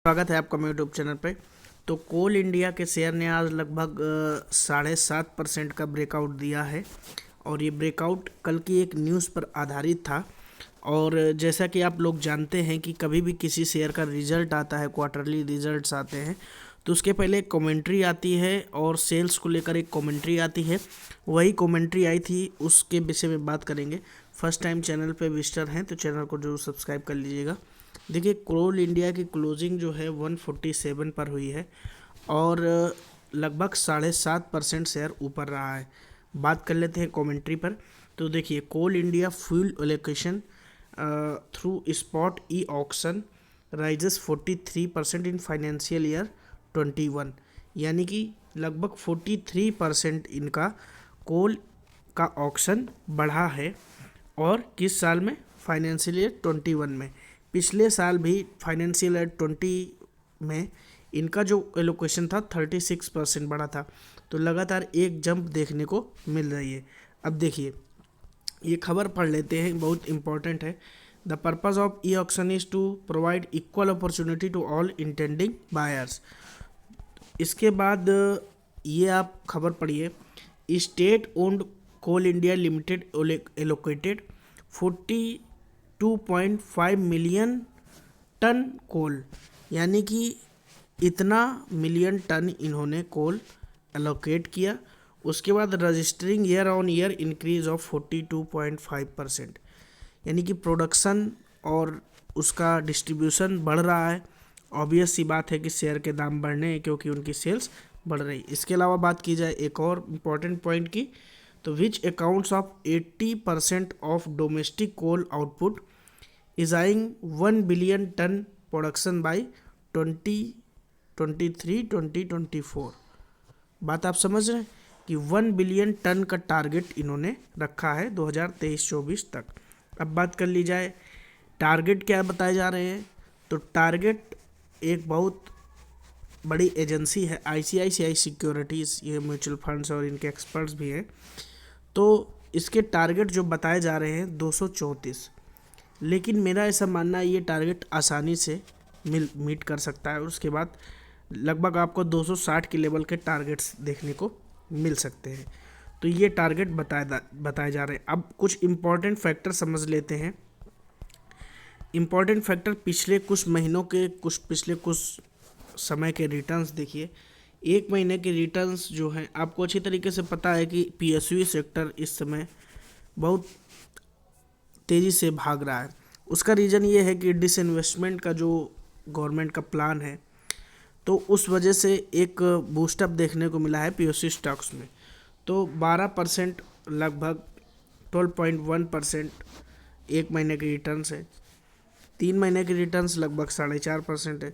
स्वागत है आपका मेरे यूट्यूब चैनल पे। तो कोल इंडिया के शेयर ने आज लगभग 7.5% का ब्रेकआउट दिया है और ये ब्रेकआउट कल की एक न्यूज़ पर आधारित था। और जैसा कि आप लोग जानते हैं कि कभी भी किसी शेयर का रिजल्ट आता है, क्वार्टरली रिजल्ट्स आते हैं, तो उसके पहले एक कमेंट्री आती है और सेल्स को लेकर एक कमेंट्री आती है। वही कमेंट्री आई थी, उसके विषय में बात करेंगे। फर्स्ट टाइम चैनल पे विजिटर हैं तो चैनल को जरूर सब्सक्राइब कर लीजिएगा। देखिए, कोल इंडिया की क्लोजिंग जो है 147 पर हुई है और लगभग 7.5% शेयर ऊपर रहा है। बात कर लेते हैं कमेंट्री पर। तो देखिए, Coal India fuel allocation through spot e auction rises 43% in financial year 21, यानी कि लगभग 43% इनका कोल का ऑक्शन बढ़ा है। और किस साल में? फाइनेंशियल ईयर 21 में। पिछले साल भी फाइनेंशियल ईयर 20 में इनका जो एलोकेशन था 36% बढ़ा था। तो लगातार एक जंप देखने को मिल रही है। अब देखिए, ये खबर पढ़ लेते हैं, बहुत इंपॉर्टेंट है। The purpose of e auction is to provide equal opportunity to all intending buyers. इसके बाद ये आप खबर पढ़िए। State owned Coal India Limited allocated 42.5 million tonne coal, यानी कि इतना मिलियन टन इन्होंने कोल एलोकेट किया। उसके बाद registering year on year increase of 42.5%, यानी कि प्रोडक्शन और उसका डिस्ट्रीब्यूशन बढ़ रहा है। ऑब्वियस सी बात है कि शेयर के दाम बढ़ने हैं क्योंकि उनकी सेल्स बढ़ रही। इसके अलावा बात की जाए एक और इम्पॉर्टेंट पॉइंट की, तो which accounts of 80% of domestic coal output is eyeing 1 billion tonne production by 2023-2024। बात आप समझ रहे हैं कि 1 बिलियन टन का टारगेट इन्होंने रखा है 2023-24 तक। अब बात कर ली जाए टारगेट क्या बताए जा रहे हैं। तो टारगेट एक बहुत बड़ी एजेंसी है ICICI सिक्योरिटीज़, ये म्यूचुअल फंड्स और इनके एक्सपर्ट्स भी हैं। तो इसके टारगेट जो बताए जा रहे हैं 234, लेकिन मेरा ऐसा मानना है ये टारगेट आसानी से मीट कर सकता है और उसके बाद लगभग आपको 260 के लेवल के टारगेट्स देखने को मिल सकते हैं। तो ये टारगेट बताए जा रहे हैं। अब कुछ इम्पॉर्टेंट फैक्टर समझ लेते हैं। इम्पॉर्टेंट फैक्टर पिछले कुछ महीनों के पिछले कुछ समय के रिटर्न्स देखिए। एक महीने के रिटर्न्स जो हैं, आपको अच्छी तरीके से पता है कि PSU सेक्टर इस समय बहुत तेज़ी से भाग रहा है। उसका रीज़न ये है कि डिसइन्वेस्टमेंट का जो गवर्नमेंट का प्लान है, तो उस वजह से एक बूस्टअप देखने को मिला है PSU स्टॉक्स में। तो 12% लगभग 12.1% एक महीने के रिटर्न्स है। 3 महीने के रिटर्न्स लगभग 4.5% है।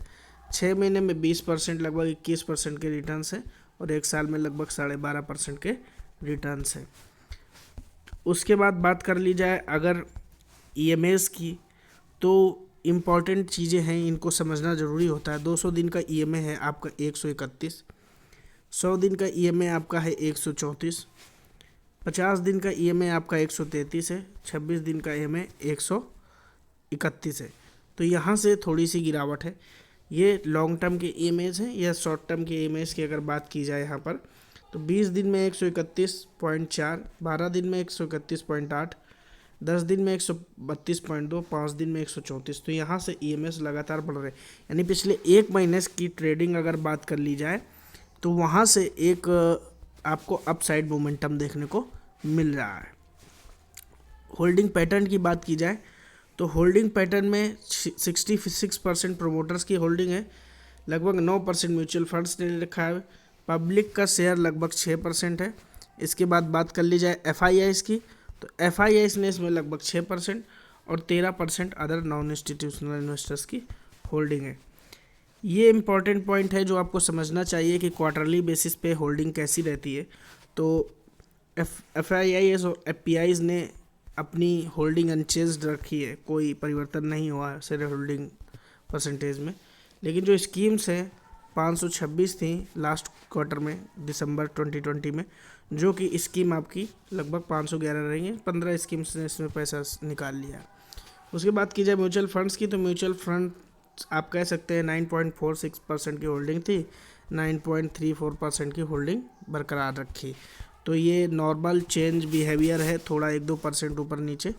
6 महीने में 20% लगभग 21% के रिटर्न्स है और एक साल में लगभग 12.5% के रिटर्न्स है। उसके बाद बात कर ली जाए अगर EMAs की, तो इम्पॉर्टेंट चीज़ें हैं, इनको समझना ज़रूरी होता है। 200 दिन का EMA है आपका 131, 100 दिन का EMA आपका है 134, 50 दिन का EMA आपका 133 है, 26 दिन का EMA 131 है। तो यहाँ से थोड़ी सी गिरावट है। ये लॉन्ग टर्म के EMAs हैं या शॉर्ट टर्म के EMAs की अगर बात की जाए यहाँ पर, तो 20 दिन में 131.4, 12 दिन में 131.8, 10 दिन में 132.2, 5 दिन में 134। तो यहाँ से EMAs लगातार बढ़ रहे हैं। यानी पिछले एक महीने की ट्रेडिंग अगर बात कर ली जाए तो वहाँ से एक आपको अपसाइड मोमेंटम देखने को मिल रहा है। होल्डिंग पैटर्न की बात की जाए तो होल्डिंग पैटर्न में 66% प्रोमोटर्स की होल्डिंग है, लगभग 9% म्यूचुअल फंड्स ने रखा है, पब्लिक का शेयर लगभग 6% है। इसके बाद बात कर ली जाए FIIs की, तो FIIs ने इसमें लगभग 6% और 13% अदर नॉन इंस्टीट्यूशनल इन्वेस्टर्स की होल्डिंग है। ये इंपॉर्टेंट पॉइंट है जो आपको समझना चाहिए कि क्वार्टरली बेसिस पे होल्डिंग कैसी रहती है। तो FIIs और FPIs ने अपनी होल्डिंग अनचेंज्ड रखी है, कोई परिवर्तन नहीं हुआ है शेयर होल्डिंग परसेंटेज में। लेकिन जो स्कीम्स हैं 526 थी लास्ट क्वार्टर में, दिसंबर 2020 में, जो कि स्कीम आपकी लगभग 511 रही है। 15 स्कीम्स ने इसमें पैसा निकाल लिया। उसके बाद की जाए म्यूचुअल फंड्स की, तो म्यूचुअल फंड आप कह सकते हैं 9.46% की होल्डिंग थी, 9.34% की होल्डिंग बरकरार रखी। तो ये नॉर्मल चेंज बिहेवियर है, थोड़ा 1-2% ऊपर नीचे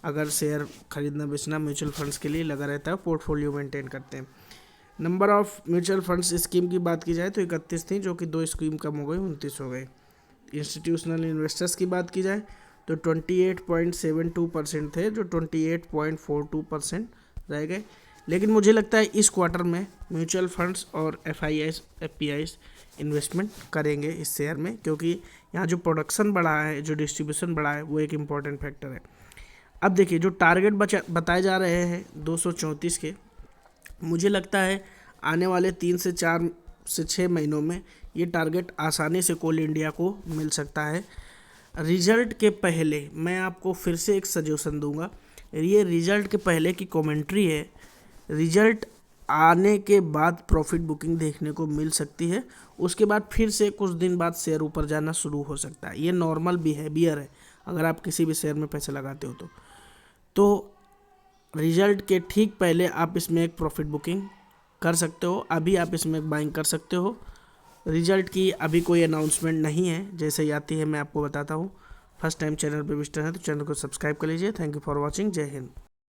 अगर शेयर खरीदना बेचना म्यूचुअल फंड्स के लिए लगा रहता है, पोर्टफोलियो मेंटेन करते हैं। Number of mutual funds scheme की बात की जाए तो 31 थी, जो कि 2 स्कीम कम हो गई, 29 हो गए। इंस्टीट्यूशनल इन्वेस्टर्स की बात की जाए तो 28.72% थे, जो 28.42% रह गए। लेकिन मुझे लगता है इस क्वार्टर में म्यूचुअल फंड्स और FIIs FPIs इन्वेस्टमेंट करेंगे इस शेयर में, क्योंकि यहाँ जो प्रोडक्शन बढ़ा है, जो डिस्ट्रीब्यूशन बढ़ा है, वो एक इम्पॉर्टेंट फैक्टर है। अब देखिए जो टारगेट बताए जा रहे हैं 234 के, मुझे लगता है आने वाले 3 से 4 से 6 महीनों में ये टारगेट आसानी से कोल इंडिया को मिल सकता है। रिजल्ट के पहले मैं आपको फिर से एक सजेशन दूंगा, ये रिजल्ट के पहले की कमेंट्री है। रिजल्ट आने के बाद प्रॉफिट बुकिंग देखने को मिल सकती है, उसके बाद फिर से कुछ दिन बाद शेयर ऊपर जाना शुरू हो सकता है। ये नॉर्मल बिहेवियर है अगर आप किसी भी शेयर में पैसे लगाते हो तो रिजल्ट के ठीक पहले आप इसमें एक प्रॉफिट बुकिंग कर सकते हो। अभी आप इसमें एक बाइंग कर सकते हो। रिजल्ट की अभी कोई अनाउंसमेंट नहीं है, जैसे ही आती है मैं आपको बताता हूँ। फर्स्ट टाइम चैनल पे विजिटर है तो चैनल को सब्सक्राइब कर लीजिए। Thank you for watching. जय हिंद।